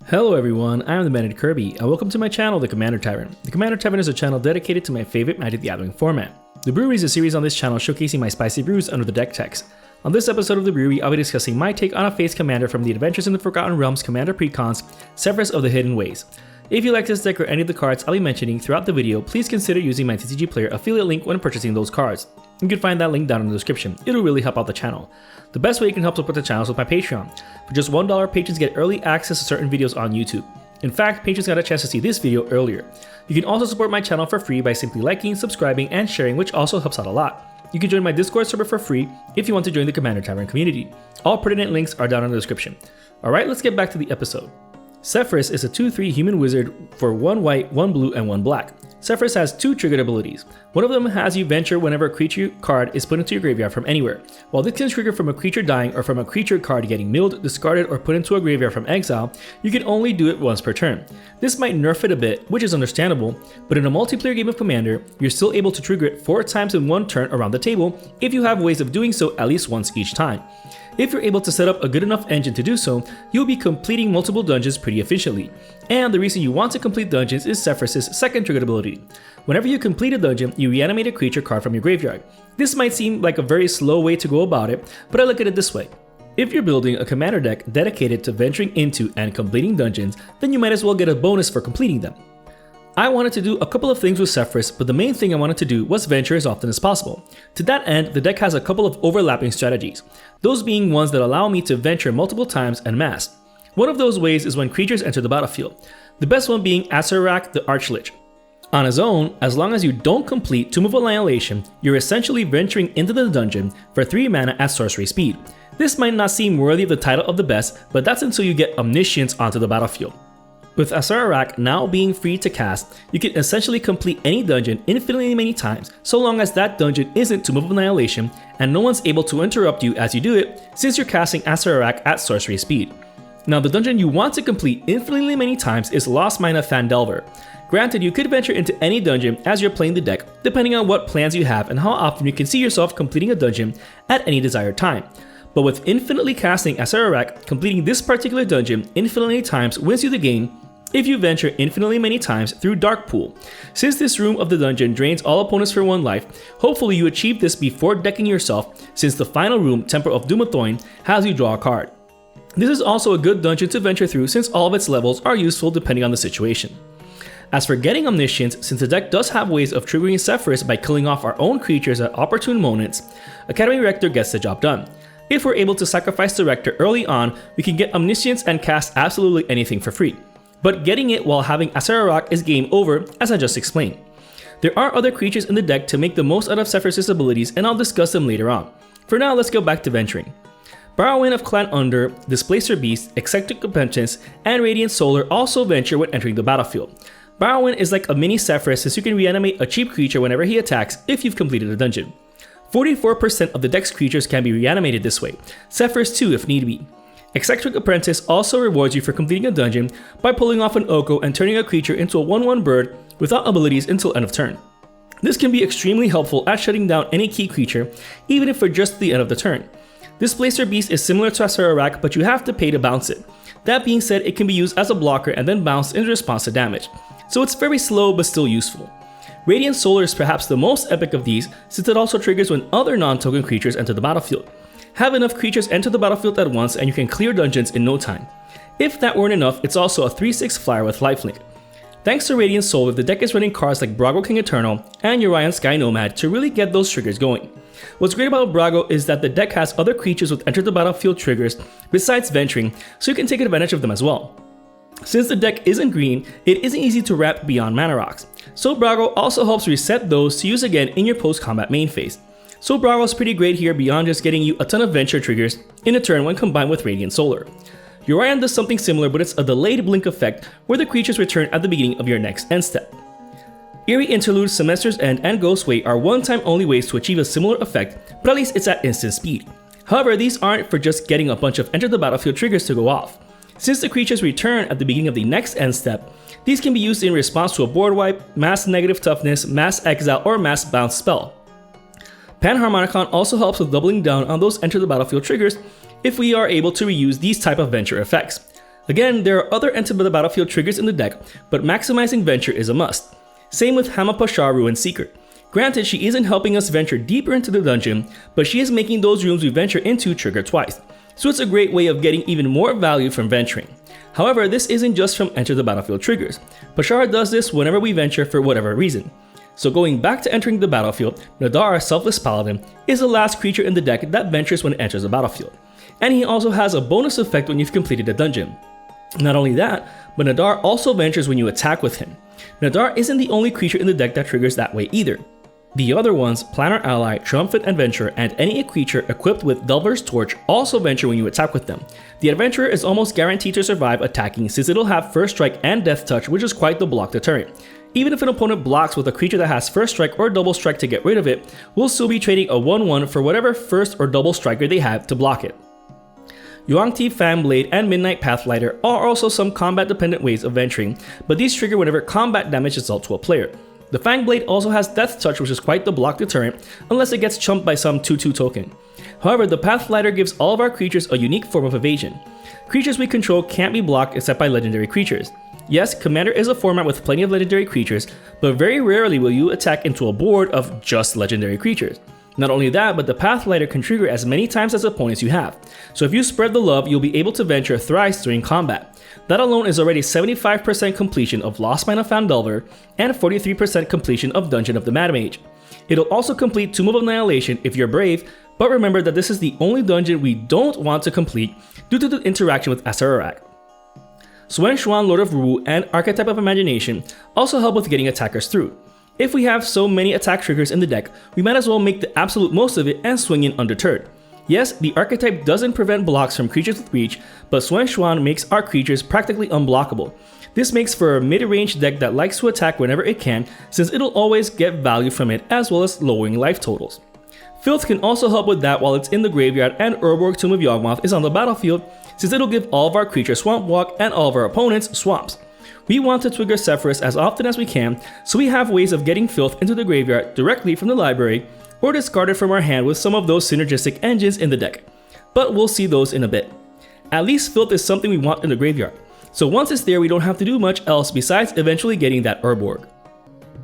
Hello everyone, I am the Bandit Kirby, and welcome to my channel, The Commander Tavern. The Commander Tavern is a channel dedicated to my favorite Magic the Gathering format. The Brewery is a series on this channel showcasing my spicy brews under the deck text. On this episode of The Brewery, I'll be discussing my take on a Phase Commander from the Adventures in the Forgotten Realms Commander precons, Sefris of the Hidden Ways. If you like this deck or any of the cards I'll be mentioning throughout the video, please consider using my TCG Player affiliate link when purchasing those cards. You can find that link down in the description. It'll really help out the channel. The best way you can help support the channel is with my Patreon. For just $1, patrons get early access to certain videos on YouTube. In fact, patrons got a chance to see this video earlier. You can also support my channel for free by simply liking, subscribing, and sharing, which also helps out a lot. You can join my Discord server for free if you want to join the Commander Tavern community. All pertinent links are down in the description. Alright, let's get back to the episode. Sefris is a 2/3 human wizard for 1 white, 1 blue, and 1 black. Sefris has 2 triggered abilities. One of them has you venture whenever a creature card is put into your graveyard from anywhere. While this can trigger from a creature dying or from a creature card getting milled, discarded, or put into a graveyard from exile, you can only do it once per turn. This might nerf it a bit, which is understandable, but in a multiplayer game of Commander, you're still able to trigger it 4 times in one turn around the table if you have ways of doing so at least once each time. If you're able to set up a good enough engine to do so, you'll be completing multiple dungeons pretty efficiently. And the reason you want to complete dungeons is Sefris' second triggered ability. Whenever you complete a dungeon, you reanimate a creature card from your graveyard. This might seem like a very slow way to go about it, but I look at it this way. If you're building a commander deck dedicated to venturing into and completing dungeons, then you might as well get a bonus for completing them. I wanted to do a couple of things with Sefris, but the main thing I wanted to do was venture as often as possible. To that end, the deck has a couple of overlapping strategies, those being ones that allow me to venture multiple times en masse. One of those ways is when creatures enter the battlefield, the best one being Acererak the Archlich. On his own, as long as you don't complete Tomb of Annihilation, you're essentially venturing into the dungeon for 3 mana at sorcery speed. This might not seem worthy of the title of the best, but that's until you get Omniscience onto the battlefield. With Acererak now being free to cast, you can essentially complete any dungeon infinitely many times, so long as that dungeon isn't Tomb of Annihilation and no one's able to interrupt you as you do it, since you're casting Acererak at sorcery speed. Now, the dungeon you want to complete infinitely many times is Lost Mine of Phandelver. Granted, you could venture into any dungeon as you're playing the deck, depending on what plans you have and how often you can see yourself completing a dungeon at any desired time. But with infinitely casting Acererak, completing this particular dungeon infinitely times wins you the game if you venture infinitely many times through Dark Pool. Since this room of the dungeon drains all opponents for 1 life, hopefully you achieve this before decking yourself, since the final room, Temple of Dumathoin, has you draw a card. This is also a good dungeon to venture through since all of its levels are useful depending on the situation. As for getting Omniscience, since the deck does have ways of triggering Sefris by killing off our own creatures at opportune moments, Academy Rector gets the job done. If we're able to sacrifice the Rector early on, we can get Omniscience and cast absolutely anything for free. But getting it while having Acererak is game over, as I just explained. There are other creatures in the deck to make the most out of Sefris' abilities, and I'll discuss them later on. For now, let's go back to venturing. Barrowin of Clan Under, Displacer Beast, Eccentric Repentance, and Radiant Solar also venture when entering the battlefield. Barrowin is like a mini Sefris since you can reanimate a cheap creature whenever he attacks if you've completed a dungeon. 44% of the deck's creatures can be reanimated this way, Sefris too if need be. Eccentric Apprentice also rewards you for completing a dungeon by pulling off an Oko and turning a creature into a 1/1 bird without abilities until end of turn. This can be extremely helpful at shutting down any key creature, even if for just the end of the turn. Displacer Beast is similar to Acererak, but you have to pay to bounce it. That being said, it can be used as a blocker and then bounced in response to damage, so it's very slow but still useful. Radiant Solar is perhaps the most epic of these, since it also triggers when other non-token creatures enter the battlefield. Have enough creatures enter the battlefield at once and you can clear dungeons in no time. If that weren't enough, it's also a 3/6 flyer with lifelink. Thanks to Radiant Solar, the deck is running cards like Brago King Eternal and Urian Sky Nomad to really get those triggers going. What's great about Brago is that the deck has other creatures with enter the battlefield triggers besides venturing, so you can take advantage of them as well. Since the deck isn't green, it isn't easy to wrap beyond mana rocks, so Brago also helps reset those to use again in your post-combat main phase. So Brago is pretty great here beyond just getting you a ton of venture triggers in a turn when combined with Radiant Solar. Urian does something similar, but it's a delayed blink effect where the creatures return at the beginning of your next end step. Eerie Interlude, Semester's End, and Ghostway are one-time only ways to achieve a similar effect, but at least it's at instant speed. However, these aren't for just getting a bunch of enter the battlefield triggers to go off. Since the creatures return at the beginning of the next end step, these can be used in response to a board wipe, mass negative toughness, mass exile, or mass bounce spell. Panharmonicon also helps with doubling down on those enter the battlefield triggers if we are able to reuse these type of venture effects. Again, there are other enter the battlefield triggers in the deck, but maximizing venture is a must. Same with Hama Pashar Ruin Seeker. Granted, she isn't helping us venture deeper into the dungeon, but she is making those rooms we venture into trigger twice, so it's a great way of getting even more value from venturing. However, this isn't just from enter the battlefield triggers. Pashar does this whenever we venture for whatever reason. So going back to entering the battlefield, Nadar, Selfless Paladin, is the last creature in the deck that ventures when it enters the battlefield. And he also has a bonus effect when you've completed a dungeon. Not only that, but Nadar also ventures when you attack with him. Nadar isn't the only creature in the deck that triggers that way either. The other ones, Planner Ally, Triumphant Adventurer, and any creature equipped with Delver's Torch also venture when you attack with them. The Adventurer is almost guaranteed to survive attacking since it'll have First Strike and Death Touch, which is quite the block deterrent. Even if an opponent blocks with a creature that has First Strike or Double Strike to get rid of it, we'll still be trading a 1/1 for whatever First or Double Striker they have to block it. Yuan-Ti Fanblade and Midnight Pathlighter are also some combat-dependent ways of venturing, but these trigger whenever combat damage is dealt to a player. The Fangblade also has Death Touch, which is quite the block deterrent, unless it gets chumped by some 2/2 token. However, the Pathlighter gives all of our creatures a unique form of evasion. Creatures we control can't be blocked except by legendary creatures. Yes, Commander is a format with plenty of legendary creatures, but very rarely will you attack into a board of just legendary creatures. Not only that, but the Pathlighter can trigger as many times as opponents you have, so if you spread the love, you'll be able to venture thrice during combat. That alone is already 75% completion of Lost Mine of Fandelver and 43% completion of Dungeon of the Mad Mage. It'll also complete Tomb of Annihilation if you're brave, but remember that this is the only dungeon we don't want to complete due to the interaction with Asarurak. Swen Xuan, Lord of Wu, and Archetype of Imagination also help with getting attackers through. If we have so many attack triggers in the deck, we might as well make the absolute most of it and swing in undeterred. Yes, the archetype doesn't prevent blocks from creatures with reach, but Swen Xuan makes our creatures practically unblockable. This makes for a mid-range deck that likes to attack whenever it can, since it'll always get value from it as well as lowering life totals. Filth can also help with that while it's in the graveyard and Urborg Tomb of Yawgmoth is on the battlefield, since it'll give all of our creatures Swamp Walk and all of our opponents swamps. We want to trigger Sefris as often as we can, so we have ways of getting Filth into the graveyard directly from the library, or discard it from our hand with some of those synergistic engines in the deck. But we'll see those in a bit. At least Filth is something we want in the graveyard, so once it's there we don't have to do much else besides eventually getting that Urborg.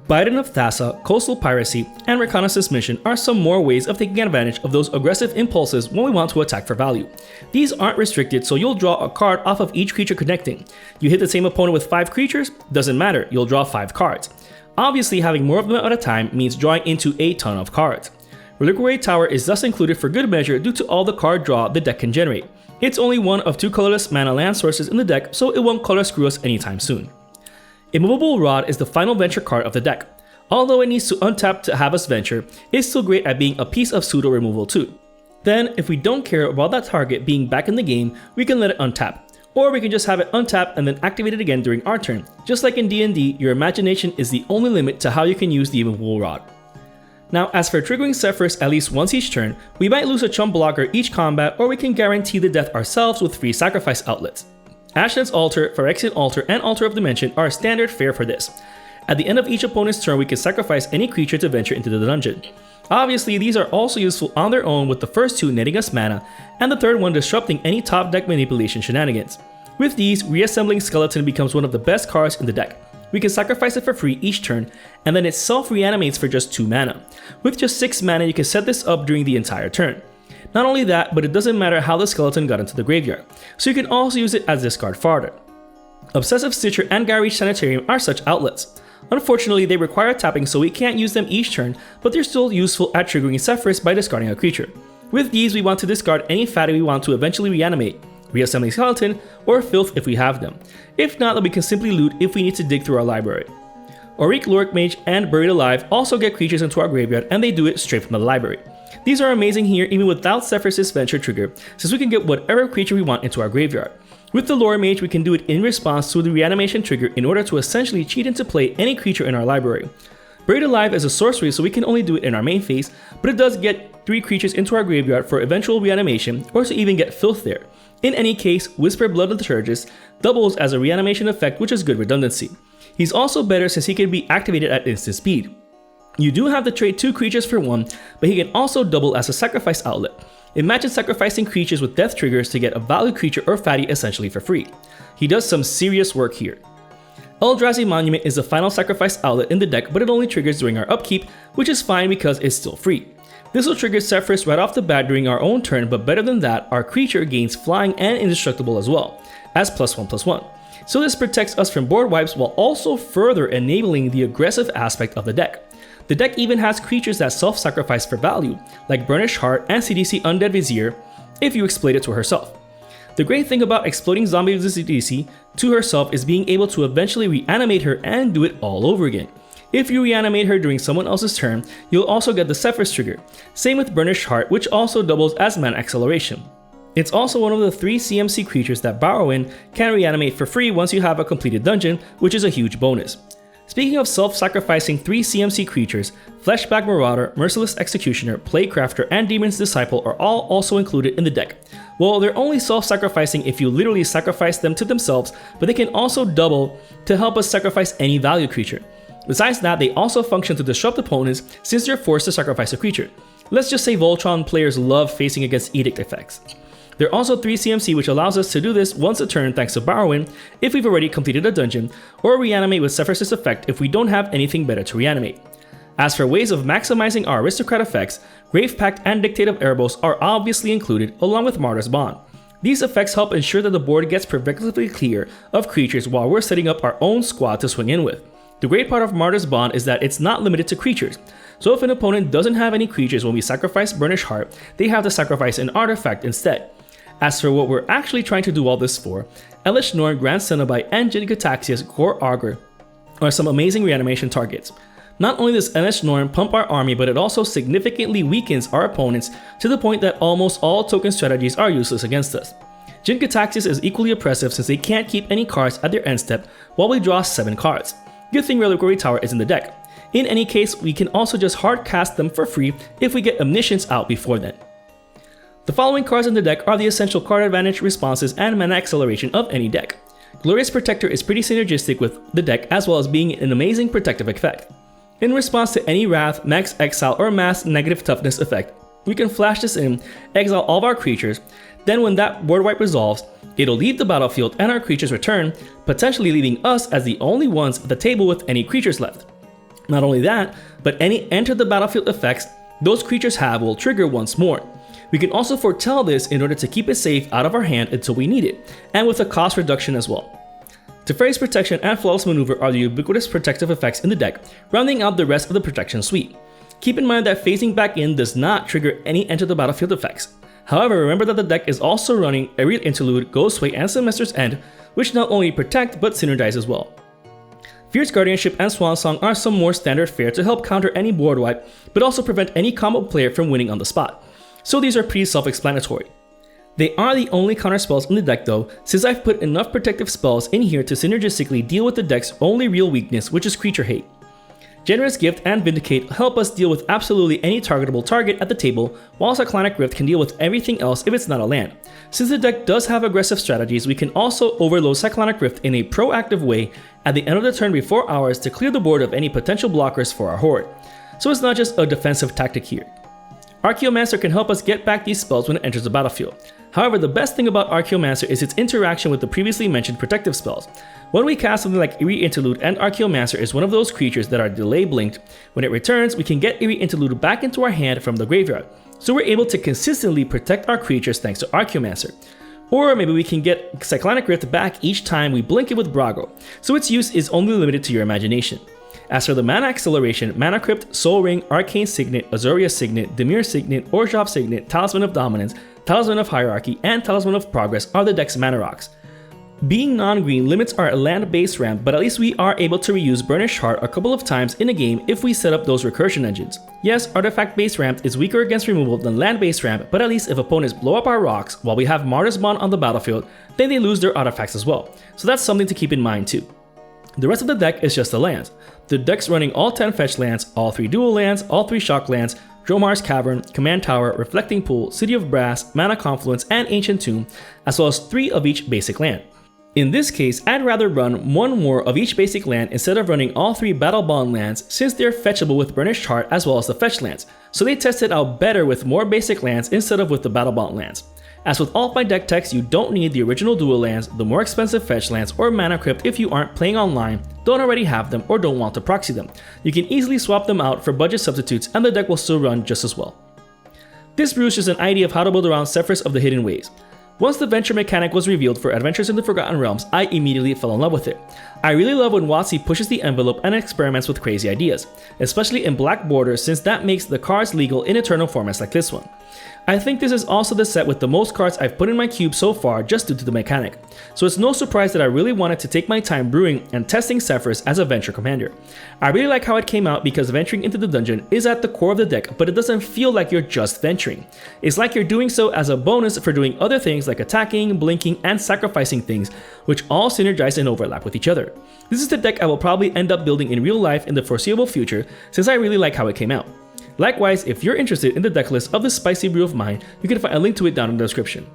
Biden of Thassa, Coastal Piracy, and Reconnaissance Mission are some more ways of taking advantage of those aggressive impulses when we want to attack for value. These aren't restricted, so you'll draw a card off of each creature connecting. You hit the same opponent with 5 creatures? Doesn't matter, you'll draw 5 cards. Obviously, having more of them at a time means drawing into a ton of cards. Reliquary Tower is thus included for good measure due to all the card draw the deck can generate. It's only one of 2 colorless mana land sources in the deck, so it won't color screw us anytime soon. Immovable Rod is the final venture card of the deck. Although it needs to untap to have us venture, it's still great at being a piece of pseudo removal too. Then, if we don't care about that target being back in the game, we can let it untap. Or we can just have it untap and then activate it again during our turn. Just like in D&D, your imagination is the only limit to how you can use the Immovable Rod. Now, as for triggering Sefris at least once each turn, we might lose a chump blocker each combat, or we can guarantee the death ourselves with free sacrifice outlets. Ashnod's Altar, Phyrexian Altar, and Altar of Dimension are standard fare for this. At the end of each opponent's turn, we can sacrifice any creature to venture into the dungeon. Obviously, these are also useful on their own, with the first 2 netting us mana, and the third one disrupting any top deck manipulation shenanigans. With these, Reassembling Skeleton becomes one of the best cards in the deck. We can sacrifice it for free each turn, and then it self-reanimates for just 2 mana. With just 6 mana, you can set this up during the entire turn. Not only that, but it doesn't matter how the skeleton got into the graveyard, so you can also use it as discard fodder. Obsessive Stitcher and Garreach Sanitarium are such outlets. Unfortunately, they require tapping, so we can't use them each turn, but they're still useful at triggering Sefris by discarding a creature. With these, we want to discard any fatty we want to eventually reanimate, Reassembling Skeleton, or Filth if we have them. If not, then we can simply loot if we need to dig through our library. Auric Lurkmage and Buried Alive also get creatures into our graveyard, and they do it straight from the library. These are amazing here even without Sefris' venture trigger, since we can get whatever creature we want into our graveyard. With the Lore Mage, we can do it in response to the reanimation trigger in order to essentially cheat into play any creature in our library. Buried Alive is a sorcery, so we can only do it in our main phase, but it does get 3 creatures into our graveyard for eventual reanimation, or to even get Filth there. In any case, Whisper Blood Liturgist doubles as a reanimation effect, which is good redundancy. He's also better since he can be activated at instant speed. You do have to trade 2 creatures for 1, but he can also double as a sacrifice outlet. Imagine sacrificing creatures with death triggers to get a value creature or fatty essentially for free. He does some serious work here. Eldrazi Monument is the final sacrifice outlet in the deck, but it only triggers during our upkeep, which is fine because it's still free. This will trigger Sefris right off the bat during our own turn, but better than that, our creature gains flying and indestructible as well, as +1/+1. So this protects us from board wipes while also further enabling the aggressive aspect of the deck. The deck even has creatures that self-sacrifice for value, like Burnished Heart and CDC Undead Vizier, if you exploit it to herself. The great thing about exploding Zombie CDC to herself is being able to eventually reanimate her and do it all over again. If you reanimate her during someone else's turn, you'll also get the Sefris trigger. Same with Burnished Heart, which also doubles as mana acceleration. It's also one of the 3 CMC creatures that Borrowin can reanimate for free once you have a completed dungeon, which is a huge bonus. Speaking of self-sacrificing 3 CMC creatures, Fleshbag Marauder, Merciless Executioner, Plaguecrafter, and Demon's Disciple are all also included in the deck. Well, they're only self-sacrificing if you literally sacrifice them to themselves, but they can also double to help us sacrifice any value creature. Besides that, they also function to disrupt opponents since they're forced to sacrifice a creature. Let's just say Voltron players love facing against Edict effects. There are also 3 CMC which allows us to do this once a turn thanks to Borrowin if we've already completed a dungeon, or reanimate with Sefris' effect if we don't have anything better to reanimate. As for ways of maximizing our aristocrat effects, Grave Pact and Dictate of Erebos are obviously included along with Martyr's Bond. These effects help ensure that the board gets perfectly clear of creatures while we're setting up our own squad to swing in with. The great part of Martyr's Bond is that it's not limited to creatures, so if an opponent doesn't have any creatures when we sacrifice Burnished Heart, they have to sacrifice an artifact instead. As for what we're actually trying to do all this for, Elesh Norn, Grand Cenobite, and Jin Gitaxias Gore Augur are some amazing reanimation targets. Not only does Elesh Norn pump our army, but it also significantly weakens our opponents to the point that almost all token strategies are useless against us. Jin Gitaxias is equally oppressive since they can't keep any cards at their end step while we draw 7 cards. Good thing Reliquary Tower is in the deck. In any case, we can also just hard cast them for free if we get Omniscience out before then. The following cards in the deck are the essential card advantage, responses, and mana acceleration of any deck. Glorious Protector is pretty synergistic with the deck as well as being an amazing protective effect. In response to any Wrath, Max Exile, or Mass Negative Toughness effect, we can flash this in, exile all of our creatures, then when that board wipe resolves, it'll leave the battlefield and our creatures return, potentially leaving us as the only ones at the table with any creatures left. Not only that, but any enter the battlefield effects those creatures have will trigger once more. We can also foretell this in order to keep it safe out of our hand until we need it, and with a cost reduction as well. Teferi's Protection and Flawless Maneuver are the ubiquitous protective effects in the deck, rounding out the rest of the protection suite. Keep in mind that phasing back in does not trigger any enter the battlefield effects. However, remember that the deck is also running Aerial Interlude, Ghostway, and Semester's End, which not only protect but synergize as well. Fierce Guardianship and Swan Song are some more standard fare to help counter any board wipe, but also prevent any combo player from winning on the spot. So these are pretty self-explanatory. They are the only counter spells in the deck though, since I've put enough protective spells in here to synergistically deal with the deck's only real weakness, which is creature hate. Generous Gift and Vindicate help us deal with absolutely any targetable target at the table, while Cyclonic Rift can deal with everything else if it's not a land. Since the deck does have aggressive strategies, we can also overload Cyclonic Rift in a proactive way at the end of the turn before ours to clear the board of any potential blockers for our horde. So it's not just a defensive tactic here. Archaeomancer can help us get back these spells when it enters the battlefield. However, the best thing about Archaeomancer is its interaction with the previously mentioned protective spells. When we cast something like Eerie Interlude, and Archaeomancer is one of those creatures that are delay blinked, when it returns we can get Eerie Interlude back into our hand from the graveyard, so we're able to consistently protect our creatures thanks to Archaeomancer. Or maybe we can get Cyclonic Rift back each time we blink it with Brago, so its use is only limited to your imagination. As for the mana acceleration, Mana Crypt, Soul Ring, Arcane Signet, Azuria Signet, Dimir Signet, Orzhov Signet, Talisman of Dominance, Talisman of Hierarchy, and Talisman of Progress are the deck's mana rocks. Being non-green limits our land-based ramp, but at least we are able to reuse Burnished Heart a couple of times in a game if we set up those recursion engines. Yes, artifact-based ramp is weaker against removal than land-based ramp, but at least if opponents blow up our rocks while we have Martyr's Bond on the battlefield, then they lose their artifacts as well, so that's something to keep in mind too. The rest of the deck is just the lands. The deck's running all 10 fetch lands, all 3 dual lands, all 3 shock lands, Dromar's Cavern, Command Tower, Reflecting Pool, City of Brass, Mana Confluence, and Ancient Tomb, as well as 3 of each basic land. In this case, I'd rather run 1 more of each basic land instead of running all 3 Battle Bond lands, since they're fetchable with Burnished Heart as well as the fetch lands, so they tested out better with more basic lands instead of with the Battle Bond lands. As with all of my deck techs, you don't need the original dual lands, the more expensive fetch lands, or mana crypt if you aren't playing online, don't already have them, or don't want to proxy them. You can easily swap them out for budget substitutes and the deck will still run just as well. This brew is just an idea of how to build around Sefris of the Hidden Ways. Once the venture mechanic was revealed for Adventures in the Forgotten Realms, I immediately fell in love with it. I really love when WotC pushes the envelope and experiments with crazy ideas, especially in black borders since that makes the cards legal in eternal formats like this one. I think this is also the set with the most cards I've put in my cube so far just due to the mechanic, so it's no surprise that I really wanted to take my time brewing and testing Sefris as a venture commander. I really like how it came out because venturing into the dungeon is at the core of the deck, but it doesn't feel like you're just venturing. It's like you're doing so as a bonus for doing other things like attacking, blinking, and sacrificing things, which all synergize and overlap with each other. This is the deck I will probably end up building in real life in the foreseeable future since I really like how it came out. Likewise, if you're interested in the deck list of this spicy brew of mine, you can find a link to it down in the description.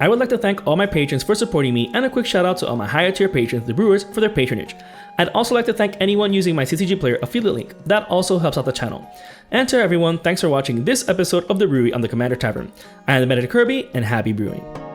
I would like to thank all my patrons for supporting me and a quick shout out to all my higher tier patrons, the brewers, for their patronage. I'd also like to thank anyone using my CCG Player affiliate link, that also helps out the channel. And to everyone, thanks for watching this episode of The Brewery on the Commander Tavern. I am the Darren Kirby and happy brewing.